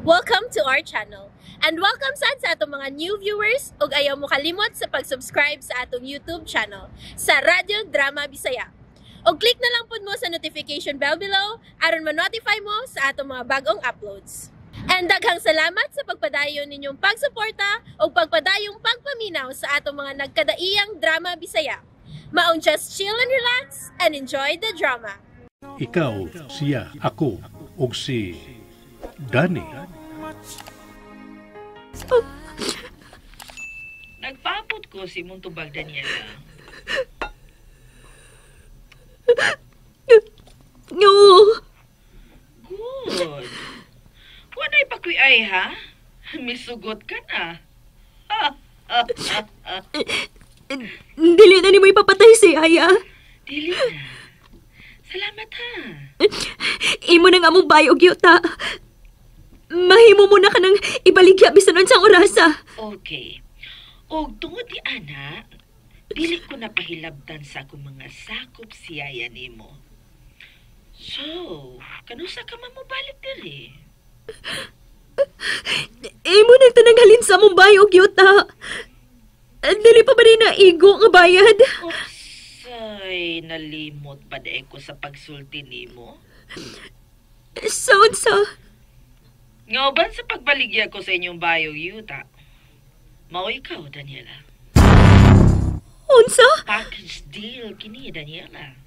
Welcome to our channel. And welcome sad sa atong mga new viewers ug ayaw mo kalimot sa pag-subscribe sa atong YouTube channel sa Radyo Drama Bisaya. O click na lang pud mo sa notification bell below aron ma-notify mo sa atong mga bagong uploads. And daghang salamat sa pagpadayon ninyong pagsuporta o pagpadayong pagpaminaw sa atong mga nagkadaiyang Drama Bisaya. Maong just chill and relax and enjoy the drama. Ikaw, siya, ako, ug si Danny. Nagpapot ko si Montubag Daniela. No. Good. Wanay pakuy ay ha? Misugot ka na. Dili na ni mo ipapatay si Aya. Dili na. Salamat ha. Imo nang among bayo og yuta. Mahimo mo na ka nang ibaligya bisan unsang orasa. Okay. O tungod di ana, dili ko na pahilabtan sa akong mga sakop siyaya nimo. So, kanusa ka mamubalik diri? Imo nang tananghalin sa among bayo og yuta. Dili pa ba rin na igo nga bayad? Upsay, nalimot pa de ko sa pagsulti nimo. Sa Ngoban sa pagbaligya ko sa inyong bayo, Yuta. Mao ikaw, Daniela. unsa? Package deal kini, Daniela.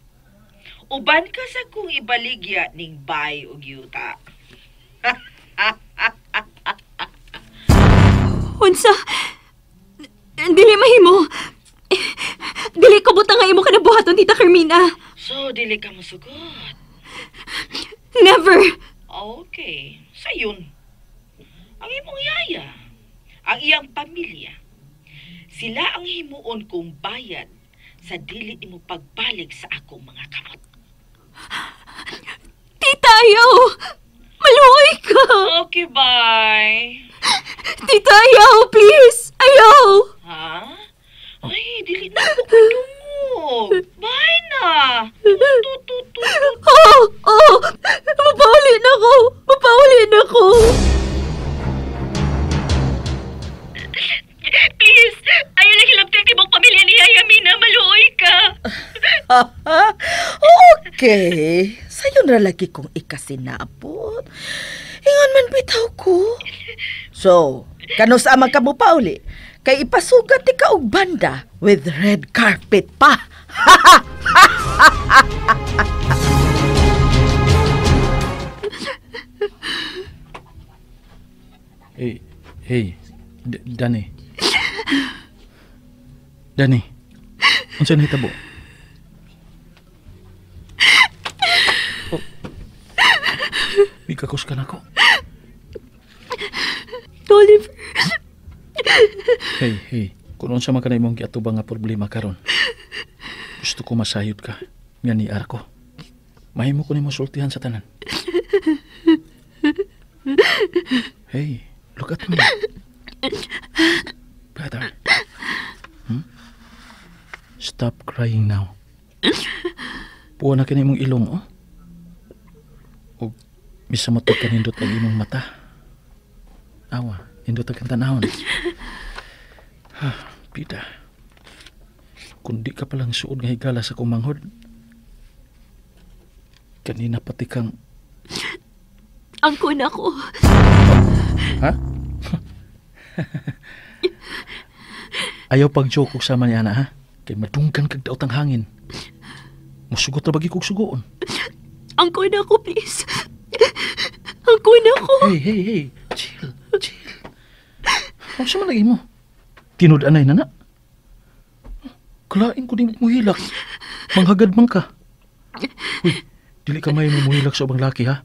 Uban ka sa kung ibaligya ning bayo, Yuta. Unsa? Dili mahimo. Dili ko butang nga imo kanabuhaton, Tita Carmina. So, dili ka mo sugot. Never. Okay. Sayon. Ang imong yaya, ang iyang pamilya, sila ang himuon kong bayad sa dili imo pagbalik sa akong mga kamot. Tita, ayaw. Maluoy ka. Okay, bye. Tita, ayaw, please. Ayaw. Ha? Ay, dili na ako kadungog. Bye na. Tutututut. Oh. Mapauli na ko. Please, ayaw na hilabting tibok pamilya ni Yaya Mina. Maluoy ka. Okay. Sayo na lagi kong ikasinabot. Ingon man bitaw ko. So, kanus amang ka mo pa uli? Kay ipasugat ti ka og banda with red carpet pa. Hey, Danny. Danny, unsa nahitabo? Oh. Mikakos ka na ko. Oliver. Hey, kung unsa man kanay mong giatubang nga problema karon. Gusto ko masayod ka. Nga ni Arko. Mahimo ko nimo sultihan sa tanan. Hey, look at me. Brother. Stop crying now. Puwa na kanay mong ilong, oh. O, misamatod ka nindot ang imong mata. Awa, nindot ang tanahon. Pida. Kung di ka palang suod nga higala sa kumanghod, kanina pati kang... Angkon ako. Ha? Ayaw pag-joke kong sama niya na, ha? Kay madunggan kag daot ang hangin. Musugot na bagi kong sugoon. Angkon ako, please. Angkon ako. Hey. Chill. Ano sa malagay mo? Tinud-anay na. Kalain ko din mo hilak. Manghagad man ka. Uy, dili ka may mo hilak sa ubang laki, ha?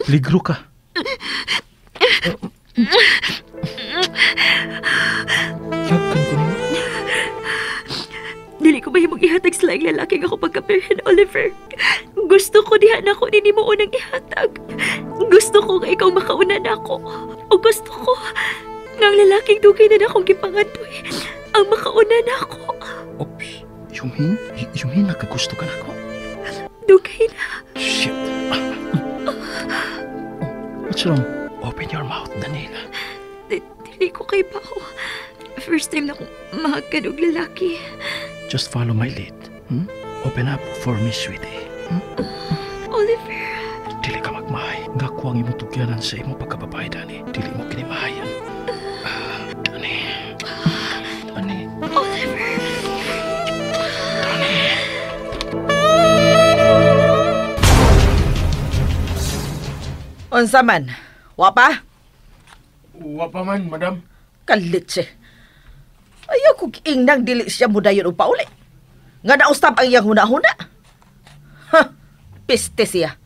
Ligro ka. Yakan ko nimo. Dili ko mahimong ihatag sa laing lalaki nga ako pagka-period, Oliver. Gusto ko diha na ako ni mo unang ihatag. Gusto ko nga ikaw makauna na ako. O gusto ko nga ang lalaking dugay na akong gipangandoy ang makauna na ako. Oops, Yumin, nagkagusto ka na ako. Dugay na. Shit. What's wrong? Open your mouth, Danila. Dili ko kay Pao. First time na akong mahagkan og lalaki. Just follow my lead. Open up for me, sweetie. Oliver. Dili ka magmahay. Nga ko ang imong tugyanan sa imong pagkababae, Dani. Dili mo kinimahayan. Dani. Dani. Oliver. Dani. Unsa man? Wa pa? Wa pa man, madam. Kalitse. Ayaw kong ingnang dili siya mudayon o pauli. Nga naustab ang iyang huna-huna. Ha, piste siya.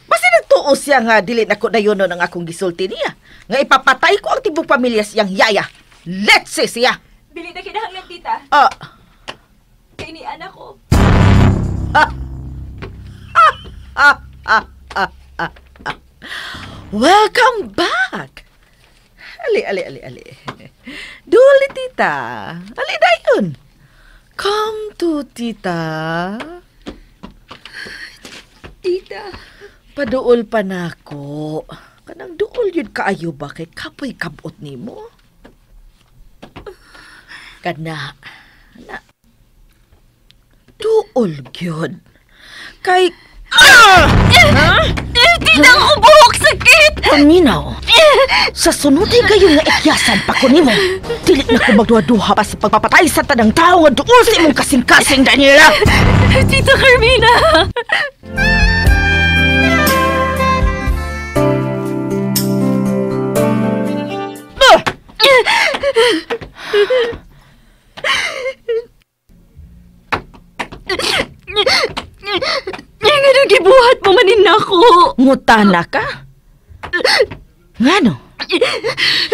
Basta nagtuo siya nga dili na ko dayon ang akong gisulti niya. Nga ipapatay ko ang tibong pamilya siyang yaya. Letse siya. Bili na kinahanglan, tita. Ah, Kay ni anak ko. welcome back. Ali. Duli, tita. Ali dayon. Come to tita. Tita. Paduol pa nako. Kanang duol yun kaayo ba kay kapoy kabot nimo? Kana. Na. Duol gyud. Kay Tita, ako buhok sakit! Paminaw, sa sunod kayo nga ikyasan pa ko nimo. Dili na ko magduha-duha pa sa pagpapatay sa tanang tao nga duol sa imong kasing-kasing, Daniela. Tita Carmina! Nga gibuhat mo manin ako. Ngutana ka? Ngano?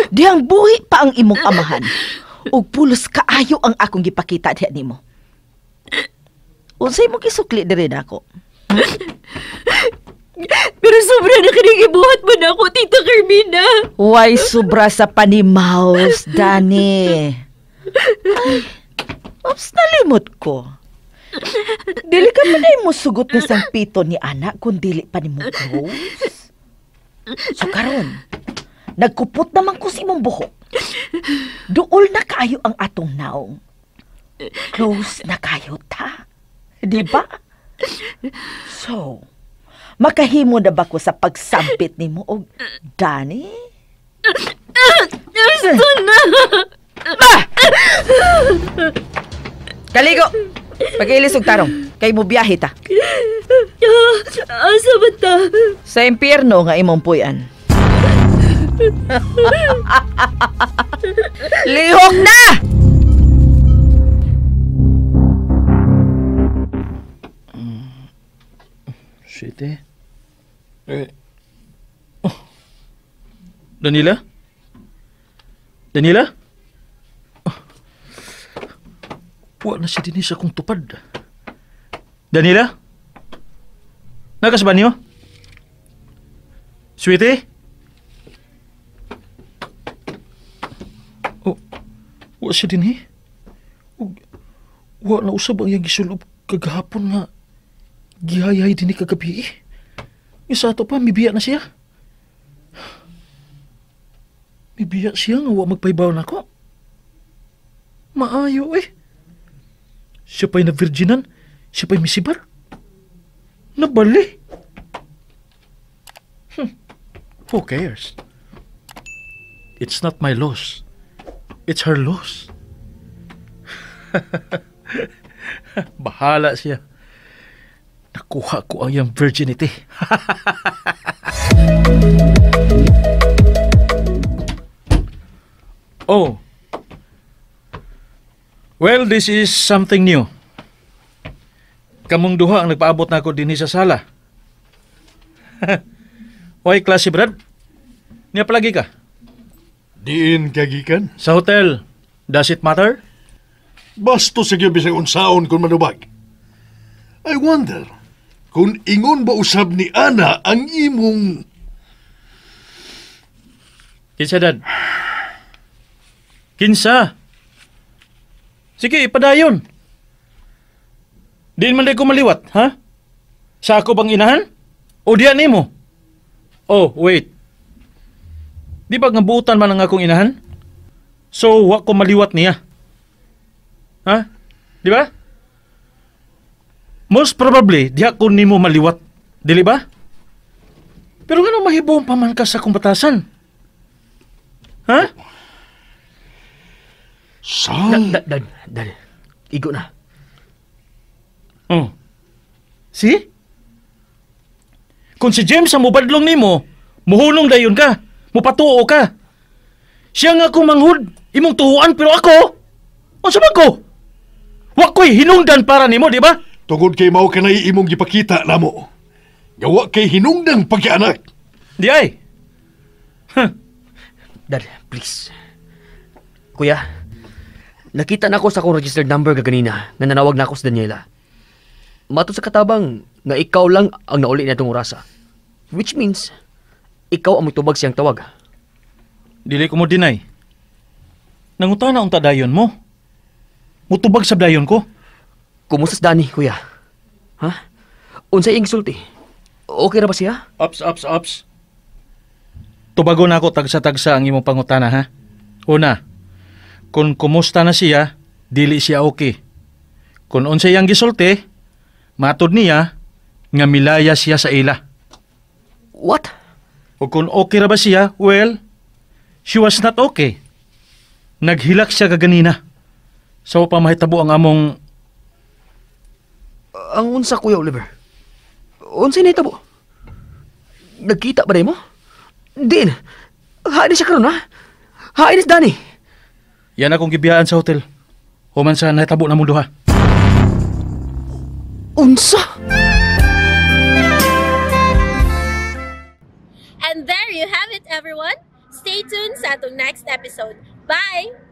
Dihang buhi pa ang imong amahan. Ug pulos kaayo ang akong gipakita diha nimo. Unsay mo gisukli diri nako? Pero sobra na kinigibuhat mo na ako, Tita Carmina. Way sobra sa panimaos, Dani. Ay, ops, nalimot ko. Dili ka pa na mo sugot nga sang pito ni anak kung dili pa ni mo close. So karon, nagkupot naman ko si imong buhok. Duol na kayo ang atong naong. Close na kayo ta. Di ba? So, makahimo na ba ko sa pagsampit ni mo og Dani? Gusto na! Kaligo! Pag-ilis og tarong, kay mo biyahe ta. Asa ba ta? Sa impyerno nga imong puyan. Lihok na! Sweetie. Oh. Danila? Danila? Oh. Wa na si Denise akong tupad. Danila? Nakas ba niyo? Sweetie? Oh, wa si Denise? Wa na usab ang iyang gisulob kagahapon nga gihayay din ni kagabi. Isa to pa, mibiya na siya. Mibiya siya nga wa magpaibaw na ko. Maayo eh. Siya pa'y na-virginan, siya pa'y misibar. Nabali. Who cares? It's not my loss. It's her loss. Bahala siya. Nakuha ko ang iyang virginity. Oh. Well, this is something new. Kamong duha ang nagpaabot na ako din sa sala. Oy, klase Brad. Niya palagi ka? Diin kagikan. Sa hotel. Does it matter? Basto sa bisag unsaon kung manubag. I wonder kung ingon ba usab ni Ana ang imong... Kinsa, Dad? Kinsa? Sige, ipadayon. Diin man di ko maliwat, ha? Sa ako bang inahan? O diyan nimo? Oh, wait. Di ba nga buutan man ang akong inahan? So, wa ko maliwat niya. Ha? Di ba? Most probably, di ako nimo maliwat. Dili ba? Pero nga mahibong pa man ka sa kumbatasan. Ha? Sal? Dal. Igo na. Oh. See? Kung si James ang mubadlong nimo, muhulong dayon ka, mupatuo ka. Siya nga akong manghud, imong tuhuan, pero ako, ang sabag ko? Wa ko'y hinungdan para nimo, di ba? Tungod kay mao kanay imong gipakita namo. Gawa kay hinungdang pagkaanak. Di ay. Dal, please. Kuya, nakita na ako sa akong registered number kaganina na nanawag na ako sa Daniela. Matod sa katabang nga ikaw lang ang nauli na itong orasa. Which means, ikaw ang mitubag siyang tawag. Dili ko mo deny. Nangutana unta dayon mo. Mutubag sa dayon ko. Kumusta si Danny, kuya? Ha? Unsay ing sulti? Okay na ba siya? Ups. Tubago na ako tagsa-tagsa ang imong pangutana, ha? Una, kung kumusta na siya, dili siya okay. Kung unsay ang gisulti, matod niya nga milaya siya sa ila. What? O kung okay ra ba siya, well, she was not okay. Naghilak siya kaganina. So pamahitabo ang among... Ang unsa, Kuya Oliver? Unsay na itabo? Nagkita ba mo? Din. Hain siya karon, ha? Hain si Danny. Yan akong gibiyaan sa hotel. Human sa nahitabo na mong duha. Unsa? And there you have it, everyone. Stay tuned sa atong next episode. Bye!